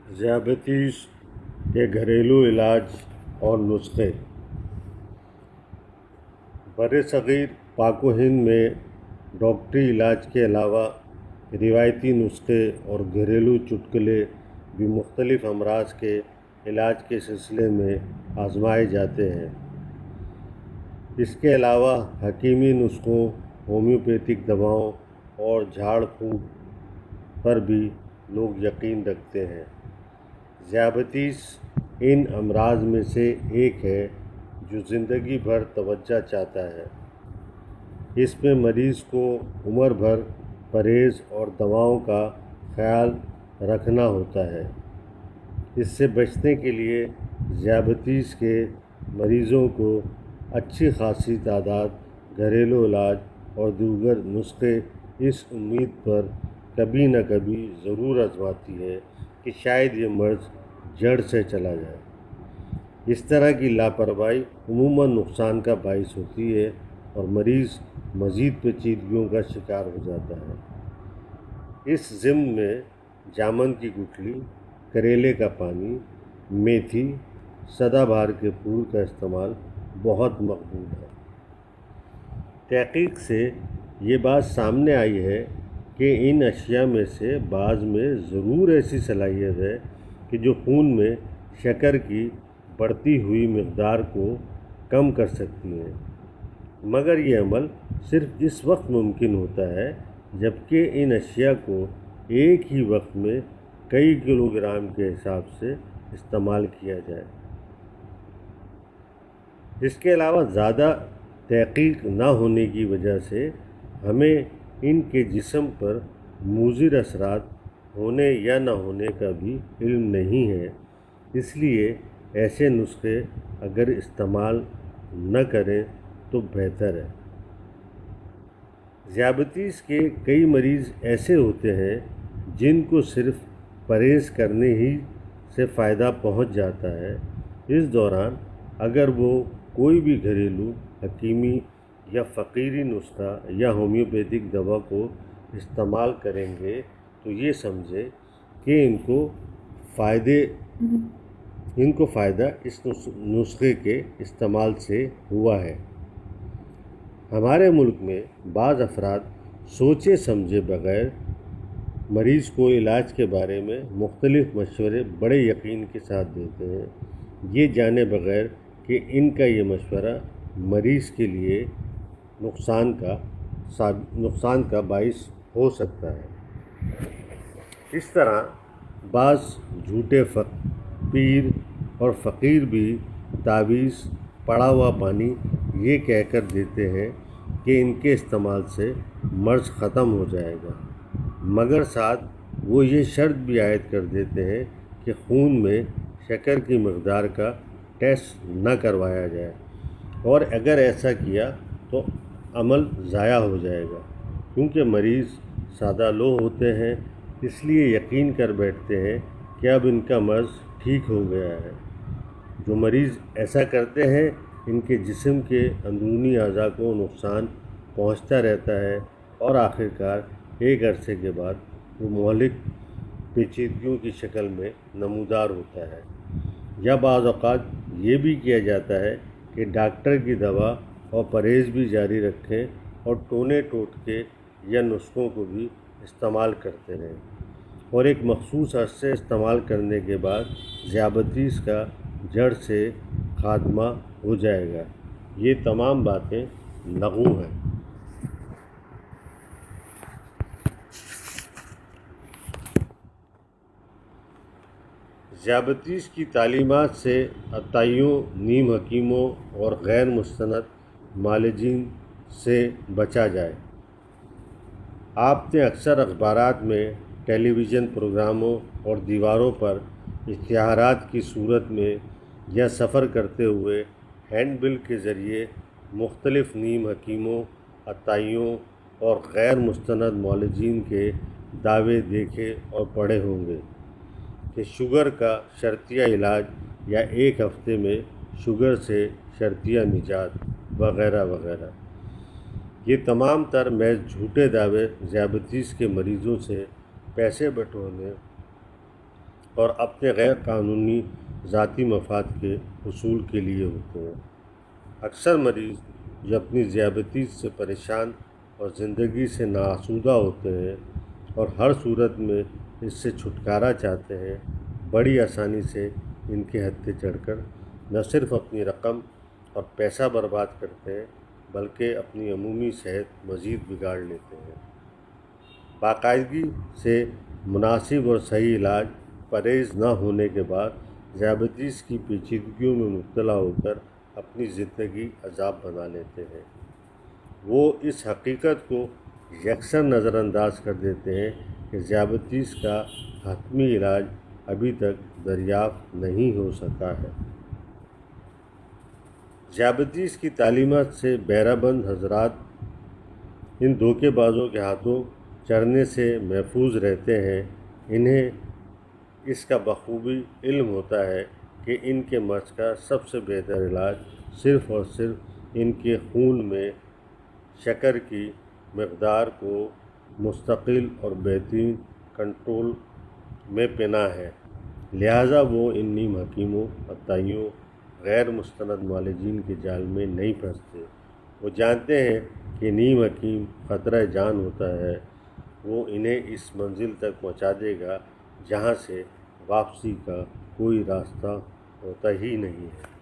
ذیابیطس کے گھریلو علاج اور نسخے۔ برصغیر پاک و ہند میں ڈاکٹری علاج کے علاوہ روایتی نسخے اور گھریلو چٹکلے بھی مختلف امراض کے علاج کے سلسلے میں آزمائے جاتے ہیں۔ اس کے علاوہ حکیمی نسخوں، ہومیوپیتھک دواؤں اور جھاڑ پھونک پر بھی لوگ یقین رکھتے ہیں۔ ذیابیطس ان امراض میں سے ایک ہے جو زندگی بھر توجہ چاہتا ہے۔ اس میں مریض کو عمر بھر پرہیز اور دواؤں کا خیال رکھنا ہوتا ہے۔ اس سے بچنے کے لیے ذیابیطس کے مریضوں کو اچھی خاصی تعداد گھریلو علاج اور دیگر نسخے اس امید پر کبھی نہ کبھی ضرور آزماتی ہے کہ شاید یہ مرض جڑ سے چلا جائے۔ اس طرح کی لاپرواہی عموماً نقصان کا باعث ہوتی ہے اور مریض مزید پیچیدگیوں کا شکار ہو جاتا ہے۔ اس ضمن میں جامن کی گٹھلی، کریلے کا پانی، میتھی، سدا بہار کے پھول کا استعمال بہت مقبول ہے۔ تحقیق سے یہ بات سامنے آئی ہے کہ ان اشیاء میں سے بعض میں ضرور ایسی صلاحیت ہے کہ جو خون میں شکر کی بڑھتی ہوئی مقدار کو کم کر سکتی ہیں، مگر یہ عمل صرف اس وقت ممکن ہوتا ہے جبکہ ان اشیاء کو ایک ہی وقت میں کئی کلو گرام کے حساب سے استعمال کیا جائے۔ اس کے علاوہ زیادہ تحقیق نہ ہونے کی وجہ سے ہمیں ان کے جسم پر مضر اثرات ہونے یا نہ ہونے کا بھی علم نہیں ہے، اس لیے ایسے نسخے اگر استعمال نہ کریں تو بہتر ہے۔ ذیابیطس کے کئی مریض ایسے ہوتے ہیں جن کو صرف پرہیز کرنے ہی سے فائدہ پہنچ جاتا ہے۔ اس دوران اگر وہ کوئی بھی گھریلو، حکیمی یا فقیری نسخہ یا ہومیوپیتھک دوا کو استعمال کریں گے تو یہ سمجھیں کہ ان کو فائدہ اس نسخے کے استعمال سے ہوا ہے۔ ہمارے ملک میں بعض افراد سوچے سمجھے بغیر مریض کو علاج کے بارے میں مختلف مشورے بڑے یقین کے ساتھ دیتے ہیں، یہ جانے بغیر کہ ان کا یہ مشورہ مریض کے لیے نقصان کا باعث ہو سکتا ہے۔ اس طرح بعض جھوٹے پیر اور فقیر بھی تعویذ، پڑا ہوا پانی یہ کہہ کر دیتے ہیں کہ ان کے استعمال سے مرض ختم ہو جائے گا، مگر ساتھ وہ یہ شرط بھی عائد کر دیتے ہیں کہ خون میں شکر کی مقدار کا ٹیسٹ نہ کروایا جائے، اور اگر ایسا کیا تو عمل ضائع ہو جائے گا، کیونکہ مریض سادہ لوح ہوتے ہیں، اس لیے یقین کر بیٹھتے ہیں کہ اب ان کا مرض ٹھیک ہو گیا ہے۔ جو مریض ایسا کرتے ہیں ان کے جسم کے اندرونی اعضاء کو نقصان پہنچتا رہتا ہے اور آخرکار ایک عرصے کے بعد وہ مہلک پیچیدگیوں کی شکل میں نمودار ہوتا ہے۔ یا بعض اوقات یہ بھی کیا جاتا ہے کہ ڈاکٹر کی دوا اور پرہیز بھی جاری رکھیں اور ٹونے ٹوٹکے یا نسخوں کو بھی استعمال کرتے رہیں، اور ایک مخصوص عرصے استعمال کرنے کے بعد ذیابیطس کا جڑ سے خاتمہ ہو جائے گا۔ یہ تمام باتیں لغو ہیں۔ ذیابیطس کی تعلیمات سے عطائیوں، نیم حکیموں اور غیر مستند معالجین سے بچا جائے۔ آپ نے اکثر اخبارات میں، ٹیلی ویژن پروگراموں اور دیواروں پر اشتہارات کی صورت میں یا سفر کرتے ہوئے ہینڈ بل کے ذریعے مختلف نیم حکیموں، عطائیوں اور غیر مستند معالجین کے دعوے دیکھے اور پڑھے ہوں گے کہ شوگر کا شرطیہ علاج یا ایک ہفتے میں شوگر سے شرطیہ نجات وغیرہ وغیرہ۔ یہ تمام تر محض جھوٹے دعوے ذیابیطس کے مریضوں سے پیسے بٹورنے اور اپنے غیر قانونی ذاتی مفاد کے حصول کے لیے ہوتے ہیں۔ اکثر مریض جو اپنی ذیابیطس سے پریشان اور زندگی سے ناآسودہ ہوتے ہیں اور ہر صورت میں اس سے چھٹکارا چاہتے ہیں، بڑی آسانی سے ان کے ہتھے چڑھ کر نہ صرف اپنی رقم اور پیسہ برباد کرتے ہیں بلکہ اپنی عمومی صحت مزید بگاڑ لیتے ہیں۔ باقاعدگی سے مناسب اور صحیح علاج پرہیز نہ ہونے کے بعد ذیابیطس کی پیچیدگیوں میں مبتلا ہو کر اپنی زندگی عذاب بنا لیتے ہیں۔ وہ اس حقیقت کو یکسر نظر انداز کر دیتے ہیں کہ ذیابیطس کا حتمی علاج ابھی تک دریافت نہیں ہو سکا ہے۔ ذیابیطس کی تعلیمات سے بہرہ بند حضرات ان دھوکے بازوں کے ہاتھوں چڑھنے سے محفوظ رہتے ہیں۔ انہیں اس کا بخوبی علم ہوتا ہے کہ ان کے مرض کا سب سے بہتر علاج صرف اور صرف ان کے خون میں شکر کی مقدار کو مستقل اور بہترین کنٹرول میں پنہاں ہے۔ لہٰذا وہ ان نیم حکیموں، عطائیوں، غیر مستند معالجین کے جال میں نہیں پھنستے۔ وہ جانتے ہیں کہ نیم حکیم خطرہ جان ہوتا ہے، وہ انہیں اس منزل تک پہنچا دے گا جہاں سے واپسی کا کوئی راستہ ہوتا ہی نہیں ہے۔